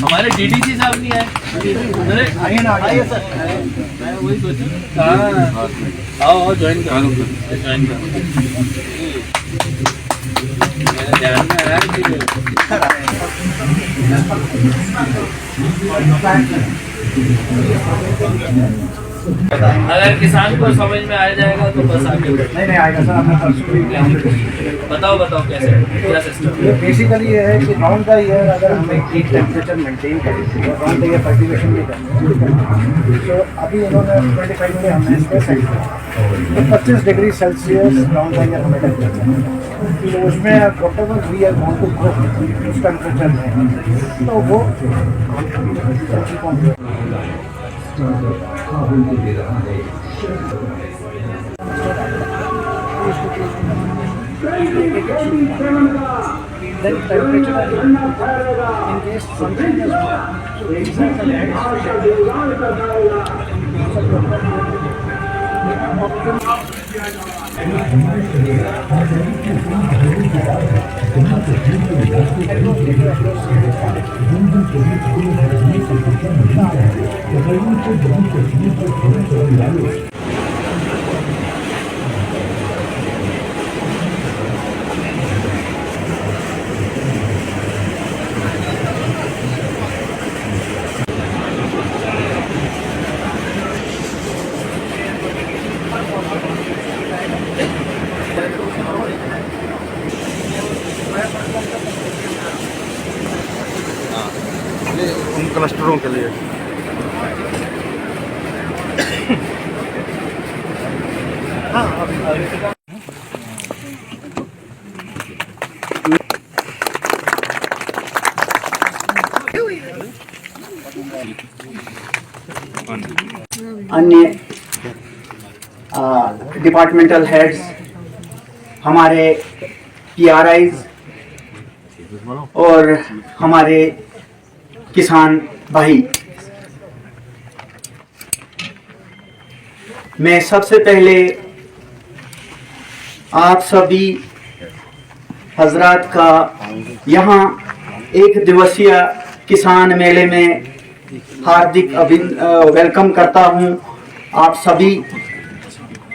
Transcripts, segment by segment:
हमारे डीडीसी साहब नहीं आए। अरे आइए ना, आइए सर। मैं वही सोचूं कहाँ आओ ज्वाइन करो। मेरे ध्यान में आया कि अगर किसान को समझ में आ जाएगा तो बस आगे नहीं आएगा सर। आपने बताओ कैसे क्या सिस्टम। ये बेसिकली ये है कि राउंड का ईयर अगर हमें हीट टेम्परेचर मेंटेन करें तो राउंड का ईयर कल्टीवेशन भी करना। तो अभी इन्होंने 25 पे हमने इसको सेट किया तो 25 डिग्री सेल्सियस राउंड का ईयर हमें टेम्परेचर, तो उसमें whatever we are want to grow उस टेम्परेचर में तो वो then temperature in case something is उन क्लस्टरों के लिए अन्य डिपार्टमेंटल हेड्स, हमारे पीआरआईज और हमारे किसान भाई, मैं सबसे पहले आप सभी हजरात का यहाँ एक दिवसीय किसान मेले में हार्दिक वेलकम करता हूँ। आप सभी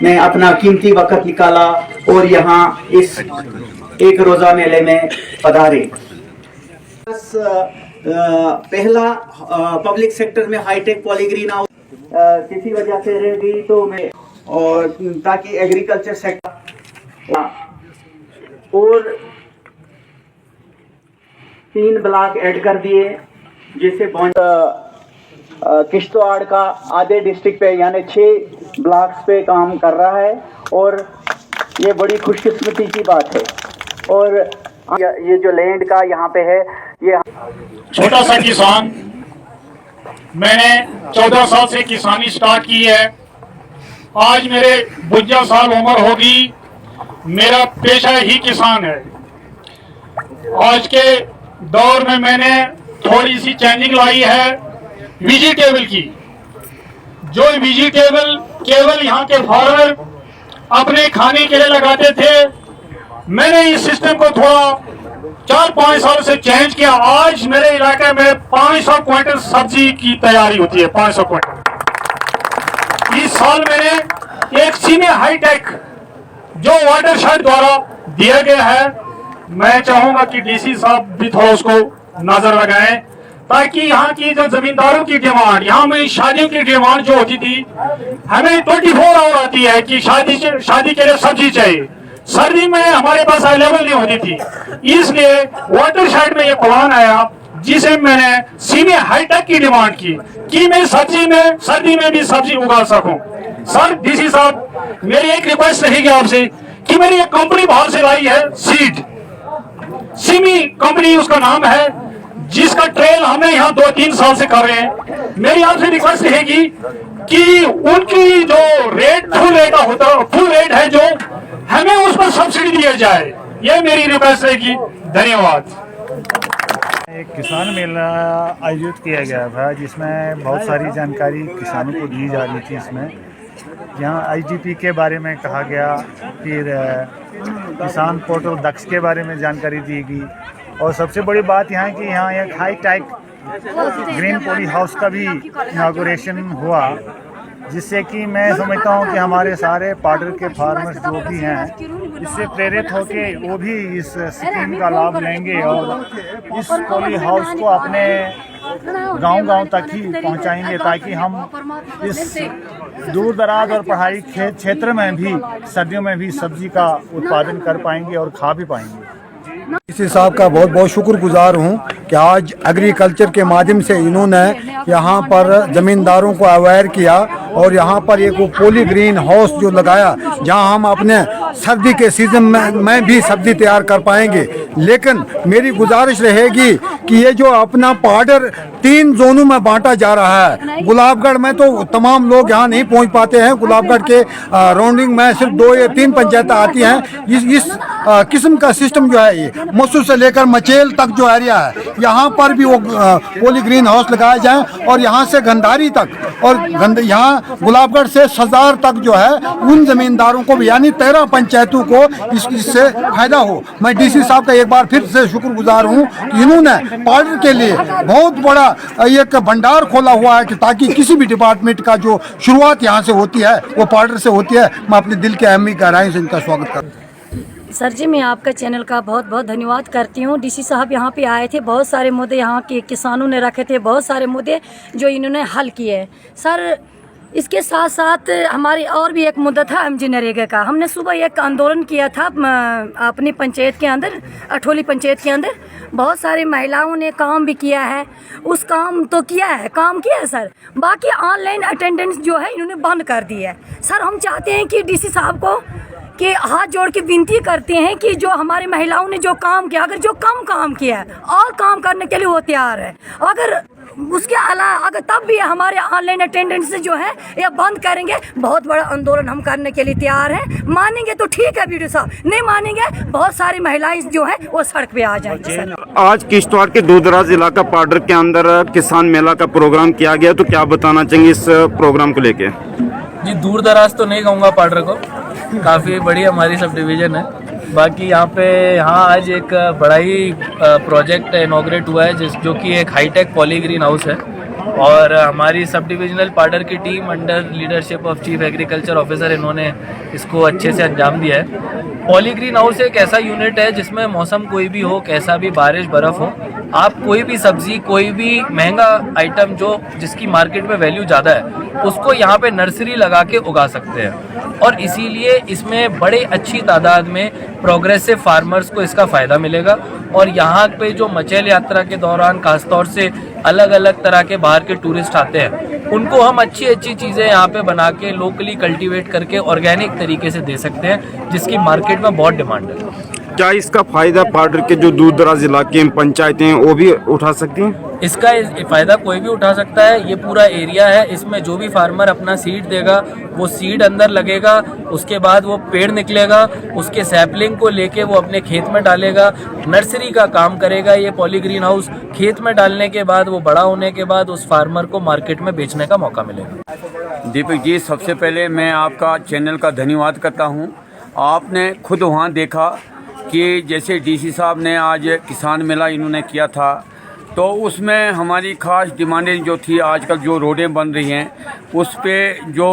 ने अपना कीमती वक्त निकाला और यहाँ इस एक रोज़ा मेले में पधारे। पहला पब्लिक सेक्टर में हाईटेक पॉलीग्रीन हाउस किसी वजह से रह गई तो मैं और ताकि एग्रीकल्चर सेक्टर और 3 ब्लॉक ऐड कर दिए जिससे किश्तवाड़ का आधे डिस्ट्रिक्ट पे यानी 6 ब्लॉक्स पे काम कर रहा है और ये बड़ी खुशकिस्मती की बात है। और ये जो लैंड का यहाँ पे है ये छोटा सा किसान, मैंने 14 साल से किसानी स्टार्ट की है। आज मेरे 52 साल उम्र होगी, मेरा पेशा ही किसान है। आज के दौर में मैंने थोड़ी सी चेंजिंग लाई है वेजिटेबल की। जो वेजिटेबल केवल यहाँ के फार्मर अपने खाने के लिए लगाते थे, मैंने इस सिस्टम को थोड़ा 4-5 साल से चेंज किया। आज मेरे इलाके में 500 क्विंटल सब्जी की तैयारी होती है, 500 क्विंटल। इस साल मैंने एक सीनियर हाईटेक जो वाटरशेड द्वारा दिया गया है, मैं चाहूंगा कि डीसी साहब भी थोड़ा उसको नजर लगाएं ताकि यहाँ की जो जमींदारों की डिमांड, यहाँ में शादियों की डिमांड जो होती थी, हमें 24 आवर आती है कि शादी के लिए सब्जी चाहिए। सर्दी में हमारे पास अवेलेबल नहीं होती थी, इसलिए वाटरशेड में ये प्लान आया जिसे मैंने सीनियर हाईटेक की डिमांड की कि मैं सर्दी में भी सब्जी उगा सकूं। सर डीसी साहब, मेरी एक रिक्वेस्ट रहेगी आपसे कि मेरी एक कंपनी बाहर से लाई है सीड, सिमी कंपनी उसका नाम है, जिसका ट्रेल हमें यहाँ 2-3 साल से कर रहे हैं। मेरी आपसे रिक्वेस्ट रहेगी कि उनकी जो फुल रेट है जो हमें उस पर सब्सिडी दिया जाए। ये मेरी रिक्वेस्ट रहेगी। धन्यवाद। एक किसान मेला आयोजित किया गया था जिसमें बहुत सारी जानकारी किसानों को दी जा रही थी। इसमें यहाँ आईजीपी के बारे में कहा गया, फिर किसान पोर्टल दक्ष के बारे में जानकारी दी गई और सबसे बड़ी बात यहाँ कि यहाँ एक high tech green poly house का भी इनागोरेशन हुआ, जिससे कि मैं समझता हूँ कि हमारे सारे पाउडर के फार्मर्स जो भी हैं इससे प्रेरित होके वो भी इस स्कीम का लाभ लेंगे और इस पॉली हाउस को अपने गांव-गांव तक ही पहुंचाएंगे, ताकि हम इस दूर दराज और पहाड़ी क्षेत्र में भी सर्दियों में भी सब्जी का उत्पादन कर पाएंगे और खा भी पाएंगे। डीसी साहब का बहुत बहुत शुक्रगुजार हूँ कि आज एग्रीकल्चर के माध्यम से इन्होंने यहाँ पर ज़मींदारों को अवेयर किया और यहाँ पर एक पॉली ग्रीन हाउस जो लगाया, जहाँ हम अपने सर्दी के सीजन में भी सब्जी तैयार कर पाएंगे। लेकिन मेरी गुजारिश रहेगी कि ये जो अपना पाउडर 3 जोनों में बांटा जा रहा है, गुलाबगढ़ में तो तमाम लोग यहाँ नहीं पहुँच पाते हैं। गुलाबगढ़ के राउंडिंग में सिर्फ 2 या 3 पंचायतें आती हैं। इस किस्म का सिस्टम जो है ये मसूर से लेकर मचेल तक जो एरिया है, यहाँ पर भी वो पॉली ग्रीन हाउस लगाया जाए और यहाँ से गंधारी तक और यहाँ गुलाबगढ़ से सजार तक जो है उन जमींदारों को भी, यानी 13 पंचायतों को इससे फायदा हो। मैं डीसी साहब का एक बार फिर से शुक्रगुजार हूँ कि इन्होंने पाउडर के लिए बहुत बड़ा एक भंडार खोला हुआ है कि ताकि किसी भी डिपार्टमेंट का जो शुरुआत यहाँ से होती है वो पाउडर से होती है। मैं अपने दिल के अहमी गहराई से इनका स्वागत करता हूँ। सर जी, मैं आपका चैनल का बहुत बहुत धन्यवाद करती हूँ। डीसी साहब यहाँ पे आए थे, बहुत सारे मुद्दे यहाँ के किसानों ने रखे थे, बहुत सारे मुद्दे जो इन्होंने हल किए। सर, इसके साथ साथ हमारी और भी एक मुद्दा था एमजी नरेगा का। हमने सुबह एक आंदोलन किया था अपनी पंचायत के अंदर, अठोली पंचायत के अंदर। बहुत सारी महिलाओं ने काम भी किया है, उस काम तो किया है सर। बाकी ऑनलाइन अटेंडेंस जो है इन्होंने बंद कर दी है। सर, हम चाहते हैं कि डीसी साहब को कि हाथ जोड़ के विनती करते हैं कि जो हमारी महिलाओं ने जो काम किया, अगर जो कम काम किया है और काम करने के लिए वो तैयार है, अगर उसके अलावा अगर तब भी हमारे ऑनलाइन अटेंडेंस जो है ये बंद करेंगे, बहुत बड़ा आंदोलन हम करने के लिए तैयार हैं। मानेंगे तो ठीक है वीडियो साहब, नहीं मानेंगे बहुत सारी महिलाएं जो है वो सड़क पे आ जाएंगी। सर, आज किश्तवाड़ के दूर दराज इलाका पाउडर के अंदर किसान मेला का प्रोग्राम किया गया, तो क्या बताना चाहेंगे इस प्रोग्राम को लेके? जी, दूर दराज तो नहीं कहूँगा पाउडर को, काफ़ी बड़ी हमारी सब डिवीज़न है। बाकी यहाँ आज एक बड़ा ही प्रोजेक्ट इनॉग्रेट हुआ है जो कि एक हाईटेक पॉली ग्रीन हाउस है, और हमारी सब डिविजनल पाउडर की team under leadership of chief agriculture officer इन्होंने इसको अच्छे से अंजाम दिया है। पॉली ग्रीन हाउस एक ऐसा यूनिट है जिसमें मौसम कोई भी हो, कैसा भी बारिश बर्फ़ हो, आप कोई भी सब्जी, कोई भी महंगा आइटम जिसकी मार्केट में वैल्यू ज़्यादा है, उसको यहाँ पे नर्सरी लगा के उगा सकते हैं। और इसीलिए इसमें बड़े अच्छी तादाद में प्रोग्रेसिव फार्मर्स को इसका फ़ायदा मिलेगा। और यहाँ पे जो मचेल यात्रा के दौरान खासतौर से अलग अलग तरह के बाहर के टूरिस्ट आते हैं, उनको हम अच्छी अच्छी चीज़ें यहाँ पे बना के लोकली कल्टीवेट करके ऑर्गेनिक तरीके से दे सकते हैं, जिसकी मार्केट में बहुत डिमांड है। क्या इसका फायदा पाउडर के जो दूर दराज इलाके में पंचायतें हैं वो भी उठा सकती हैं? इसका फ़ायदा कोई भी उठा सकता है। ये पूरा एरिया है, इसमें जो भी फार्मर अपना सीड देगा वो सीड अंदर लगेगा, उसके बाद वो पेड़ निकलेगा, उसके सैपलिंग को लेके वो अपने खेत में डालेगा, नर्सरी का काम करेगा ये पॉली ग्रीन हाउस। खेत में डालने के बाद वो बड़ा होने के बाद उस फार्मर को मार्केट में बेचने का मौका मिलेगा। दीपक जी, सबसे पहले मैं आपका चैनल का धन्यवाद करता हूँ। आपने खुद वहाँ देखा कि जैसे डीसी साहब ने आज किसान मेला इन्होंने किया था, तो उसमें हमारी खास डिमांडें जो थी, आजकल जो रोडें बन रही हैं उस पे जो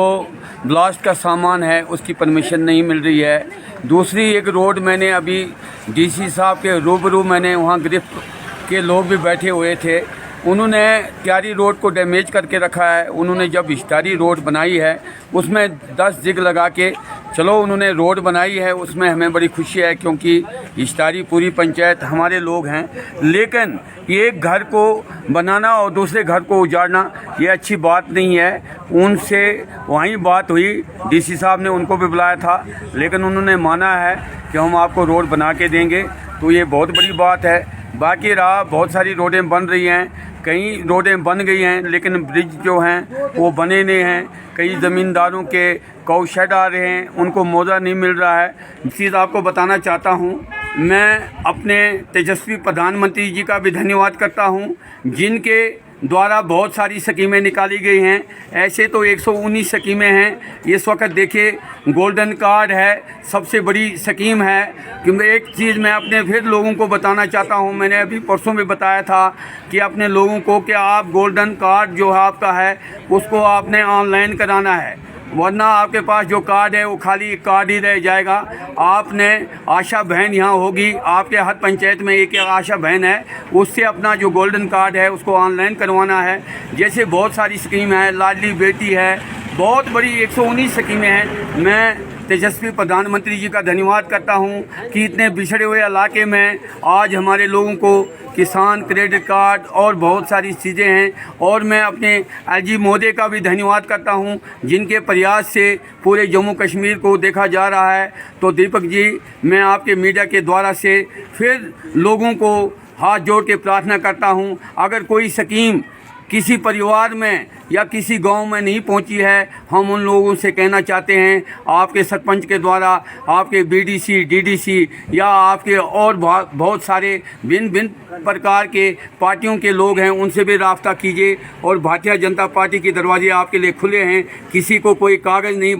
ब्लास्ट का सामान है उसकी परमिशन नहीं मिल रही है। दूसरी एक रोड मैंने अभी डीसी साहब के रूबरू, मैंने वहाँ गिरफ्त के लोग भी बैठे हुए थे, उन्होंने क्यारी रोड को डैमेज करके रखा है। उन्होंने जब हिस्टारी रोड बनाई है उसमें 10 जिग लगा के चलो उन्होंने रोड बनाई है, उसमें हमें बड़ी खुशी है क्योंकि हिस्टारी पूरी पंचायत हमारे लोग हैं। लेकिन एक घर को बनाना और दूसरे घर को उजाड़ना ये अच्छी बात नहीं है। उनसे वहीं बात हुई, डीसी साहब ने उनको भी बुलाया था, लेकिन उन्होंने माना है कि हम आपको रोड बना के देंगे, तो ये बहुत बड़ी बात है। बाकी रहा, बहुत सारी रोडें बन रही हैं, कई रोडें बन गई हैं लेकिन ब्रिज जो हैं वो बने नहीं हैं। कई ज़मींदारों के काऊ शेड आ रहे हैं, उनको मुआवजा नहीं मिल रहा है। चीज़ आपको बताना चाहता हूँ, मैं अपने तेजस्वी प्रधानमंत्री जी का भी धन्यवाद करता हूँ, जिनके द्वारा बहुत सारी स्कीमें निकाली गई हैं। ऐसे तो 119 स्कीमें हैं। इस वक्त देखिए गोल्डन कार्ड है, सबसे बड़ी स्कीम है। क्योंकि एक चीज़ मैं अपने फिर लोगों को बताना चाहता हूं, मैंने अभी परसों में बताया था कि अपने लोगों को कि आप गोल्डन कार्ड जो है आपका है उसको आपने ऑनलाइन कराना है, वरना आपके पास जो कार्ड है वो खाली एक कार्ड ही रह जाएगा। आपने आशा बहन यहाँ होगी, आपके हर पंचायत में एक आशा बहन है, उससे अपना जो गोल्डन कार्ड है उसको ऑनलाइन करवाना है। जैसे बहुत सारी स्कीम है, लाडली बेटी है, बहुत बड़ी 119 स्कीमें हैं। मैं तेजस्वी प्रधानमंत्री जी का धन्यवाद करता हूं कि इतने बिछड़े हुए इलाके में आज हमारे लोगों को किसान क्रेडिट कार्ड और बहुत सारी चीज़ें हैं। और मैं अपने एलजी महोदय का भी धन्यवाद करता हूं जिनके प्रयास से पूरे जम्मू कश्मीर को देखा जा रहा है। तो दीपक जी, मैं आपके मीडिया के द्वारा से फिर लोगों को हाथ जोड़ के प्रार्थना करता हूं, अगर कोई स्कीम किसी परिवार में या किसी गांव में नहीं पहुंची है, हम उन लोगों से कहना चाहते हैं आपके सरपंच के द्वारा, आपके बीडीसी, डीडीसी या आपके और बहुत सारे भिन्न भिन्न प्रकार के पार्टियों के लोग हैं, उनसे भी राब्ता कीजिए। और भारतीय जनता पार्टी के दरवाजे आपके लिए खुले हैं। किसी को कोई कागज़ नहीं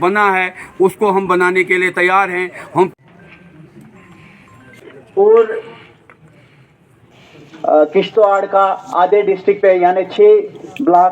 बना है, उसको हम बनाने के लिए तैयार हैं। हम और किश्तवाड़ का आधे डिस्ट्रिक्ट पे यानी 6 ब्लॉक